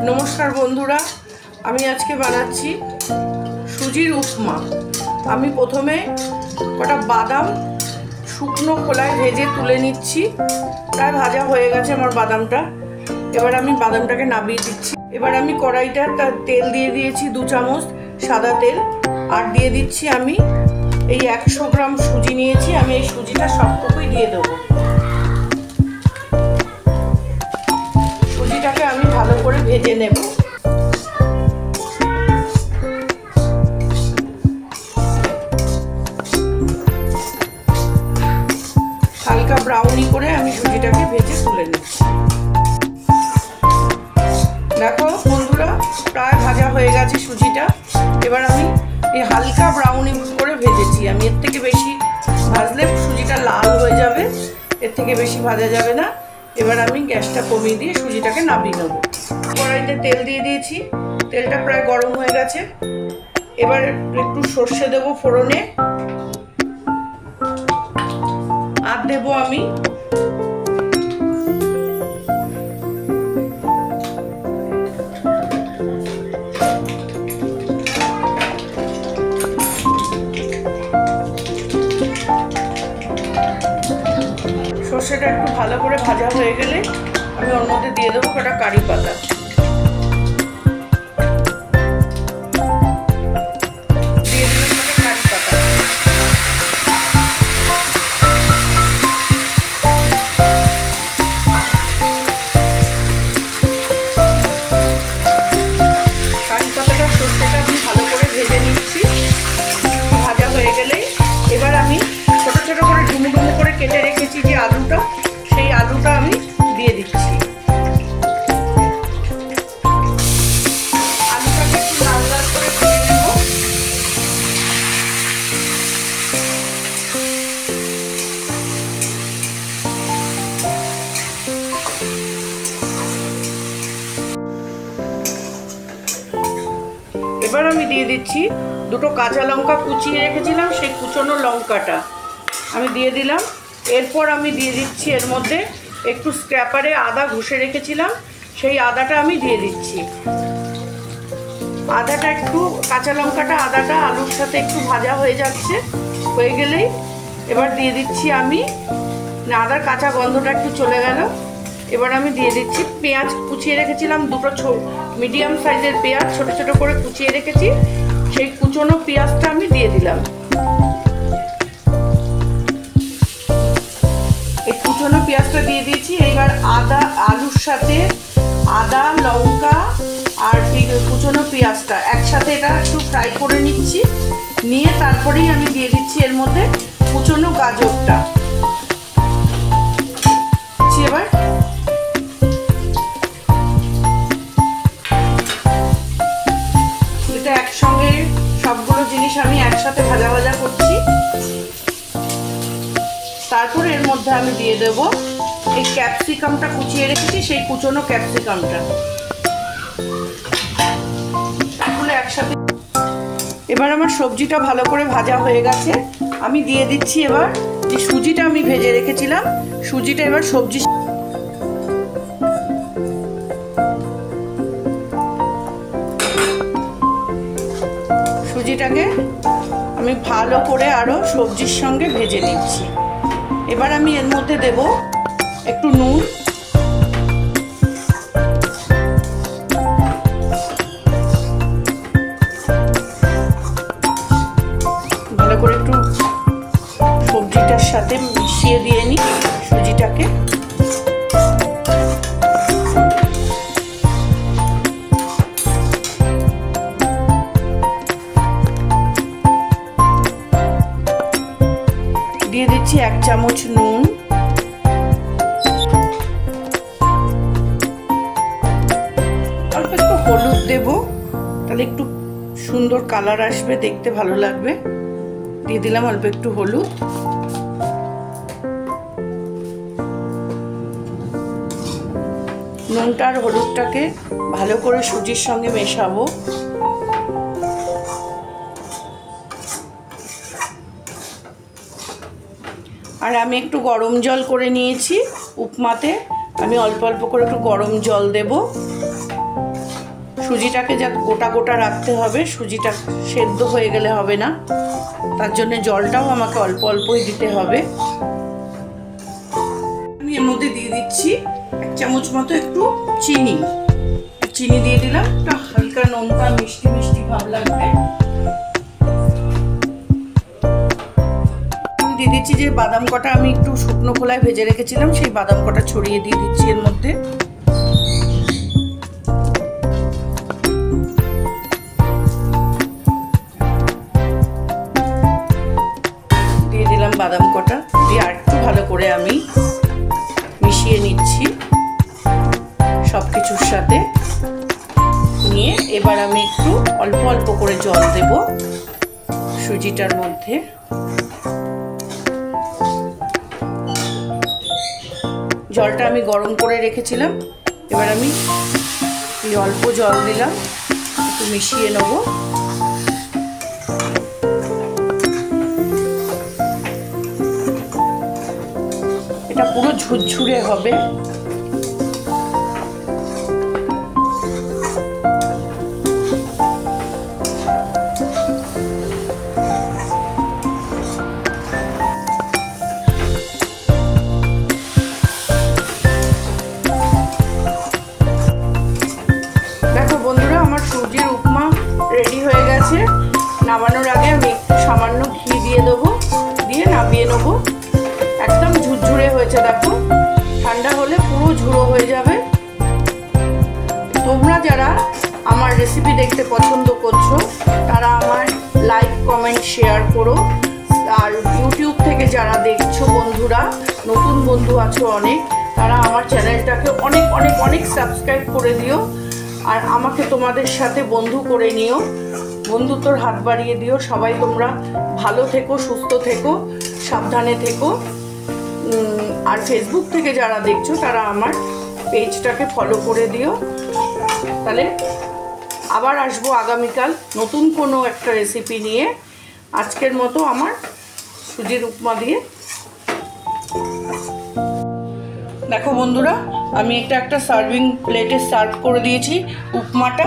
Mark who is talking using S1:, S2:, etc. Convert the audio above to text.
S1: नमस्कार बंधुरा आमी आज के बानाচ্ছি सुजिर उपमा। आमी प्रथमे कटा बादाम शुकनो खोलाय भेजे तुले निচ্ছি। प्राय भाजा হয়ে গেছে আমার বাদামটা। এবার আমি বাদামটাকে নামিয়ে দিচ্ছি। এবার আমি কড়াইটা তেল দিয়ে দিয়েছি 2 চামচ সাদা তেল আর দিয়ে দিচ্ছি আমি এই 100 গ্রাম সুজি নিয়েছি। আমি এই সুজিটা সবটুকুই দিয়ে দেব। সুজিটাকে আমি ভালো করে ভেজে নেব। হালকা ব্রাউনি করে আমি সুজিটাকে ভেজে তুলে নিচ্ছি। দেখো বন্ধুরা প্রায় ভাজা হয়ে গেছে সুজিটা। এবার আমি এই হালকা ব্রাউনি করে ভেজেছি। আমি এর থেকে বেশি ভাজলে সুজিটা লাল হয়ে যাবে, এর থেকে বেশি ভাজা যাবে না। এবার আমি গ্যাসটা কমিয়ে দিয়ে সুজিটাকে নামিয়ে নেব। কড়াইতে তেল দিয়ে দিয়েছি, তেলটা প্রায় গরম হয়ে গেছে। এবার একটু সর্ষে দেব ফোড়নে, আর দেব আমি সর্ষেটা একটু ভালো করে ভাজা হয়ে গেলে আমি ওর মধ্যে দিয়ে দেবো কটা কারি পাতা। দিয়ে দিলাম কারি পাতা। কারি পাতাটা সর্ষেটা আমি ভালো করে ভেজে নিচ্ছি। ভাজা হয়ে গেলে এবার আমি ছোট ছোট করে ডুমো ডুমো করে কেটে রেখেছি যে আলুটা, সেই আলুটা আমি দিয়ে দিচ্ছি। আলুটাকে একটু লাল লাল করে ভেজে নেব। এবার আমি দিয়ে দিচ্ছি 2টো কাঁচা লঙ্কা কুচিয়ে রেখেছিলাম, সেই কুচনো লঙ্কাটা আমি দিয়ে দিলাম। এরপর আমি দিয়ে দিচ্ছি এর মধ্যে একটু স্ক্র্যাপারে আদা ঘষে রেখেছিলাম, সেই আদাটা আমি দিয়ে দিচ্ছি। আদাটা একটু কাঁচা লঙ্কাটা আদাটা আলুর সাথে একটু ভাজা হয়ে যাচ্ছে, হয়ে গেলেই এবার দিয়ে দিচ্ছি আমি আদার কাঁচা গন্ধটা একটু চলে গেল। এবার আমি দিয়ে দিচ্ছি পেঁয়াজ কুচিয়ে রেখেছিলাম, 2টো মিডিয়াম সাইজের পেঁয়াজ ছোট ছোট করে কুচিয়ে রেখেছি, সেই কুচনো পেঁয়াজটা আমি দিয়ে দিলাম। এই কুচনো পেঁয়াজটা দিয়ে দিয়েছি। এবার আদা আলুর সাথে আদা লঙ্কা আর কুচনো পেঁয়াজটা একসাথে এটা একটু ফ্রাই করে নিচ্ছি। নিয়ে তারপরেই আমি দিয়ে দিচ্ছি এর মধ্যে কুচনো গাজরটা। এবার এটা একসঙ্গে সবগুলো জিনিস আমি একসাথে ভাজা ভাজা করছি। তারপর এর মধ্যে আমি দিয়ে দেব এই ক্যাপসিকামটা কুচিয়ে রেখেছি, সেই কুচনো ক্যাপসিকামটা তাহলে একসাথে। এবার আমার সবজিটা ভালো করে ভাজা হয়ে গেছে। আমি দিয়ে দিচ্ছি এবার যে সুজিটা আমি ভেজে রেখেছিলাম, সুজিটা এবার সুজিটাকে আমি ভালো করে আরো সবজির সঙ্গে ভেজে নিচ্ছি। এবার আমি এর মধ্যে দেব একটু নুন, ভালো করে একটু সবজিটার সাথে মিশিয়ে দিয়ে নিই সুজিটাকে। দিয়ে দিচ্ছি 1 চামচ নুন, অল্প একটু হলুদ দেব, তাহলে একটু সুন্দর কালার আসবে, দেখতে ভালো লাগবে। দিয়ে দিলাম অল্প একটু হলুদ। নুনটা আর হলুদটাকে ভালো করে সুজির সঙ্গে মেশাবো। আর আমি একটু গরম জল করে নিয়েছি উপমাতে। আমি অল্প অল্প করে একটু গরম জল দেব। সুজিটাকে যা গোটা গোটা রাখতে হবে, সুজিটা সেদ্ধ হয়ে গেলে হবে না, তার জন্য জলটাও আমাকে অল্প অল্পই দিতে হবে। আমি এর মধ্যে দিয়ে দিচ্ছি 1 চামচ মতো একটু চিনি দিয়ে দিলাম, একটা হালকা নোনতা মিষ্টি মিষ্টি ভাব লাগবে। আমি দিয়ে দিচ্ছি যে বাদাম কটা আমি একটু শুকনো খোলায় ভেজে রেখেছিলাম, সেই বাদাম কটা ছড়িয়ে দিয়ে দিচ্ছি এর মধ্যে। দিয়ে দিলাম বাদাম কটা, দিয়ে আর একটু ভালো করে আমি মিশিয়ে নিচ্ছি সব কিছুর সাথে নিয়ে। এবার আমি একটু অল্প অল্প করে জল দেব সুজিটার মধ্যে। জলটা আমি গরম করে রেখেছিলাম, এবার আমি অল্প জল দিলাম, একটু মিশিয়ে নেব। এটা পুরো ঝুরঝুরে হবে। দেখো বন্ধুরা, আমার সুজির উপমা রেডি হয়ে গেছে। নামানোর আগে আমি একটু সামান্য ঘি দিয়ে দেবো, দিয়ে নামিয়ে নেবো। একদম ঝুরঝুরে হয়েছে, দেখো ঠান্ডা হলে পুরো ঝুড়ো হয়ে যাবে। তোমরা যারা আমার রেসিপি দেখতে পছন্দ করছো তারা আমার লাইক কমেন্ট শেয়ার করো। আর ইউটিউব থেকে যারা দেখছো বন্ধুরা, নতুন বন্ধু আছো অনেক, তারা আমার চ্যানেলটাকে অনেক অনেক অনেক সাবস্ক্রাইব করে দিও। আর আমাকে তোমাদের সাথে বন্ধু করে নিও, বন্ধুত্বর হাত বাড়িয়ে দিও। সবাই তোমরা ভালো থেকো, সুস্থ থেকো, সাবধানে থেকো। আর ফেসবুক থেকে যারা দেখছো তারা আমার পেজটাকে ফলো করে দিও। তাহলে আবার আসবো আগামীকাল নতুন কোনো একটা রেসিপি নিয়ে। আজকের মতো আমার সুজির উপমা দিয়ে। দেখো বন্ধুরা, আমি একটা সার্ভিং প্লেটে সার্ভ করে দিয়েছি উপমাটা।